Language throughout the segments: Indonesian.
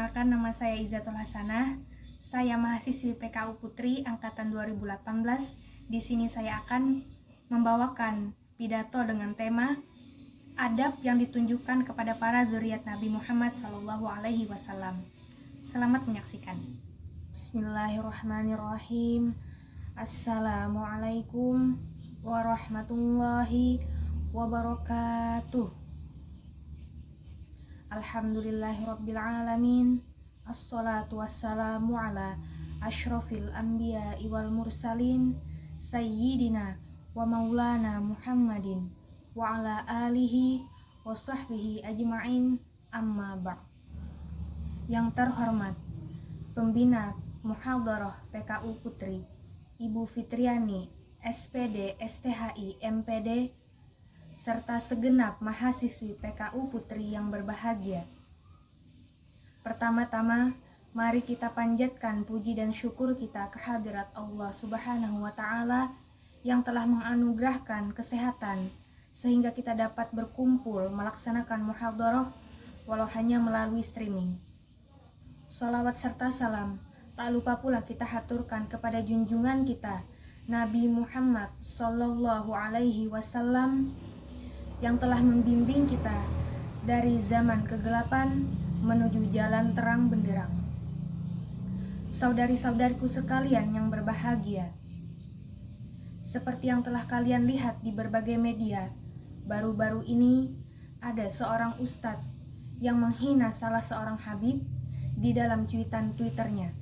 Perkenalkan, nama saya Izzatul Hasanah. Saya mahasiswi PKU Putri angkatan 2018. Di sini saya akan membawakan pidato dengan tema adab yang ditunjukkan kepada para zuriat Nabi Muhammad SAW. Selamat menyaksikan. Bismillahirrahmanirrahim. Assalamualaikum warahmatullahi wabarakatuh. Alhamdulillahirrabbilalamin. Assalatu wassalamu ala ashrafil anbiya wal mursalin Sayyidina wa maulana Muhammadin wa ala alihi wa sahbihi ajma'in, amma ba'd. Yang terhormat Pembina Muhadharah PKU Putri Ibu Fitriani, SPD, STHI, MPD, serta segenap mahasiswi PKU Putri yang berbahagia. Pertama-tama, mari kita panjatkan puji dan syukur kita kehadirat Allah Subhanahu wa Ta'ala yang telah menganugerahkan kesehatan sehingga kita dapat berkumpul melaksanakan muhadharah walau hanya melalui streaming. Salawat serta salam tak lupa pula kita haturkan kepada junjungan kita Nabi Muhammad Sallallahu Alaihi Wasallam yang telah membimbing kita dari zaman kegelapan menuju jalan terang benderang. Saudari-saudariku sekalian yang berbahagia, seperti yang telah kalian lihat di berbagai media, baru-baru ini ada seorang ustadz yang menghina salah seorang habib di dalam cuitan Twitternya.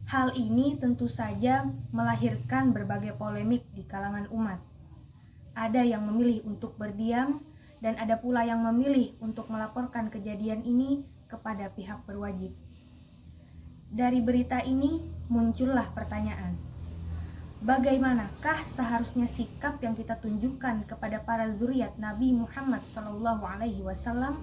Hal ini tentu saja melahirkan berbagai polemik di kalangan umat. Ada yang memilih untuk berdiam dan ada pula yang memilih untuk melaporkan kejadian ini kepada pihak berwajib. Dari berita ini muncullah pertanyaan, bagaimanakah seharusnya sikap yang kita tunjukkan kepada para zuriat Nabi Muhammad SAW?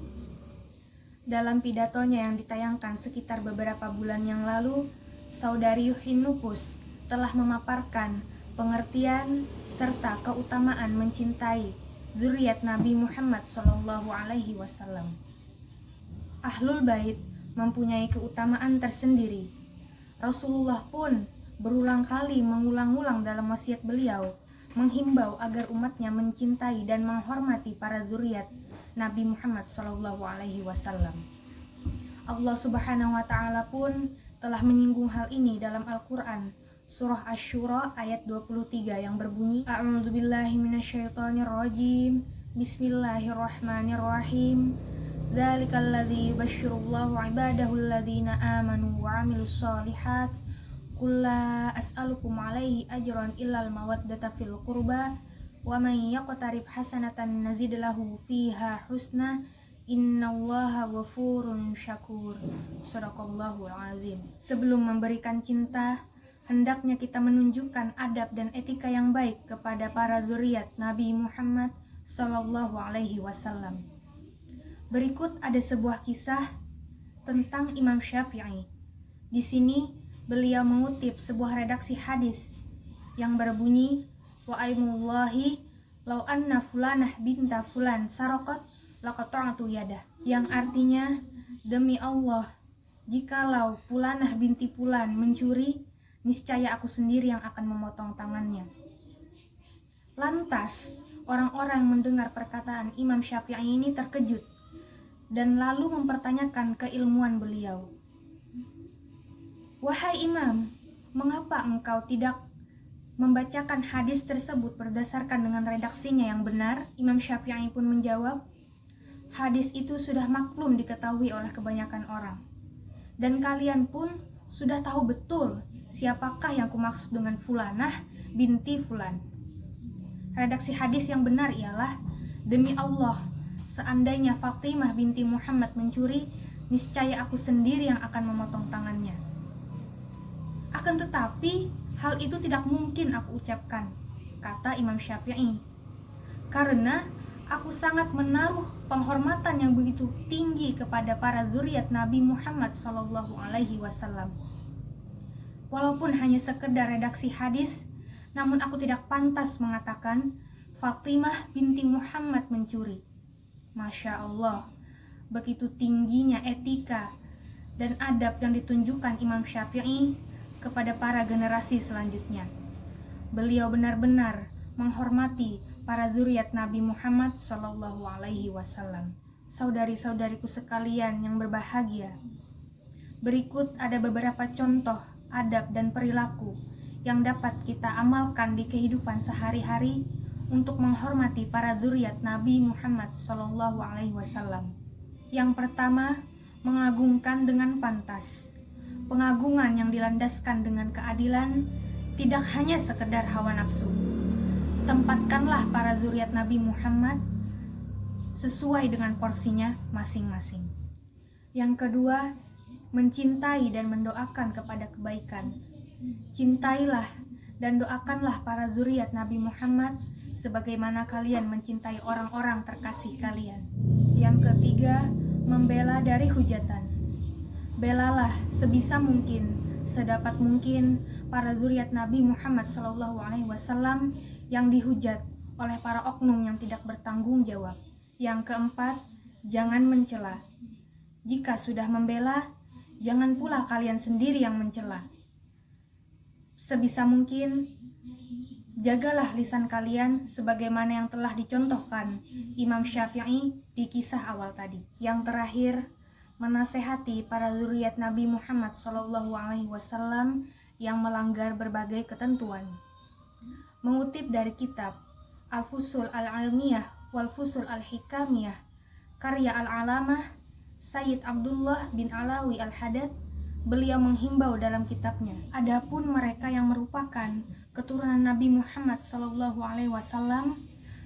Dalam pidatonya yang ditayangkan sekitar beberapa bulan yang lalu, Saudari Yuhinupus telah memaparkan pengertian serta keutamaan mencintai zuriat Nabi Muhammad SAW. Ahlul Bait mempunyai keutamaan tersendiri. Rasulullah pun berulang kali mengulang-ulang dalam wasiat beliau menghimbau agar umatnya mencintai dan menghormati para zuriat Nabi Muhammad SAW. Allah Subhanahu wa Ta'ala pun telah menyinggung hal ini dalam Al-Quran Surah Asy-Syura ayat 23 yang berbunyi, A'udzubillahi minasyaitonirrajim. Bismillahirrahmanirrahim. Dzalikal ladzi yubasyshirullahu 'ibadahu alladzina amanu wa 'amilus shalihat. Qul la as'alukum 'alaihi ajran illal mawaddata fil qurba wa may yaqtarib hasanatan nazid lahu fiha husna. Innallaha ghafurun syakur. Shadaqallahul azim. Sebelum memberikan cinta, hendaknya kita menunjukkan adab dan etika yang baik kepada para zuriat Nabi Muhammad Sallallahu Alaihi Wasallam. Berikut ada sebuah kisah tentang Imam Syafi'i. Di sini beliau mengutip sebuah redaksi hadis yang berbunyi, wa aimullahi lau anna fulanah binta fulan saraqat laqata'tu yadah, yang artinya, demi Allah, jikalau Fulanah binti Fulan mencuri, niscaya aku sendiri yang akan memotong tangannya. Lantas, orang-orang mendengar perkataan Imam Syafi'i ini terkejut dan lalu mempertanyakan keilmuan beliau. Wahai Imam, mengapa engkau tidak membacakan hadis tersebut berdasarkan dengan redaksinya yang benar? Imam Syafi'i pun menjawab, hadis itu sudah maklum diketahui oleh kebanyakan orang, dan kalian pun sudah tahu betul siapakah yang kumaksud dengan Fulanah binti Fulan. Redaksi hadis yang benar ialah, demi Allah, seandainya Fatimah binti Muhammad mencuri, niscaya aku sendiri yang akan memotong tangannya. Akan tetapi, hal itu tidak mungkin aku ucapkan, kata Imam Syafi'i, karena aku sangat menaruh penghormatan yang begitu tinggi kepada para zuriat Nabi Muhammad SAW. Walaupun hanya sekedar redaksi hadis, namun aku tidak pantas mengatakan Fatimah binti Muhammad mencuri. Masya Allah, begitu tingginya etika dan adab yang ditunjukkan Imam Syafi'i kepada para generasi selanjutnya. Beliau benar-benar menghormati para zuriat Nabi Muhammad SAW. Saudari-saudariku sekalian yang berbahagia, berikut ada beberapa contoh adab dan perilaku yang dapat kita amalkan di kehidupan sehari-hari untuk menghormati para zuriat Nabi Muhammad SAW. Yang pertama, mengagungkan dengan pantas. Pengagungan yang dilandaskan dengan keadilan, tidak hanya sekedar hawa nafsu. Tempatkanlah para zuriat Nabi Muhammad sesuai dengan porsinya masing-masing. Yang kedua, mencintai dan mendoakan kepada kebaikan. Cintailah dan doakanlah para zuriat Nabi Muhammad sebagaimana kalian mencintai orang-orang terkasih kalian. Yang ketiga, membela dari hujatan. Belalah sebisa mungkin, sedapat mungkin para zuriat Nabi Muhammad SAW yang dihujat oleh para oknum yang tidak bertanggung jawab. Yang keempat, jangan mencela. Jika sudah membela, jangan pula kalian sendiri yang mencela. Sebisa mungkin, jagalah lisan kalian sebagaimana yang telah dicontohkan Imam Syafi'i di kisah awal tadi. Yang terakhir, menasehati para zuriat Nabi Muhammad SAW yang melanggar berbagai ketentuan. Mengutip dari kitab Al-Fusul Al-Almiyah Wal-Fusul Al-Hikamiyah karya Al-Alamah Sayyid Abdullah bin Alawi Al-Haddad, beliau menghimbau dalam kitabnya, adapun mereka yang merupakan keturunan Nabi Muhammad SAW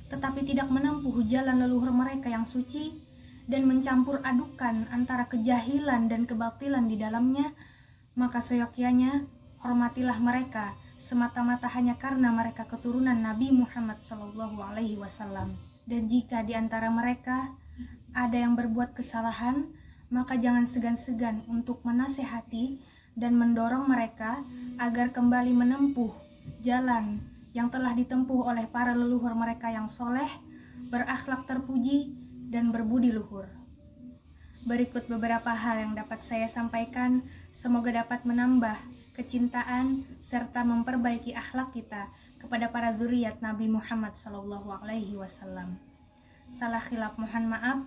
tetapi tidak menempuh jalan leluhur mereka yang suci dan mencampur adukan antara kejahilan dan kebatilan di dalamnya, maka seyogyanya hormatilah mereka semata-mata hanya karena mereka keturunan Nabi Muhammad SAW. Dan jika di antara mereka ada yang berbuat kesalahan, maka jangan segan-segan untuk menasehati dan mendorong mereka agar kembali menempuh jalan yang telah ditempuh oleh para leluhur mereka yang soleh, berakhlak terpuji, dan berbudi luhur. Berikut beberapa hal yang dapat saya sampaikan, semoga dapat menambah kecintaan serta memperbaiki akhlak kita kepada para zuriat Nabi Muhammad SAW. Salah khilaf mohon maaf.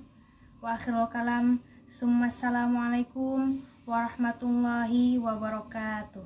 Wa akhirul kalam. Assalamualaikum warahmatullahi wabarakatuh.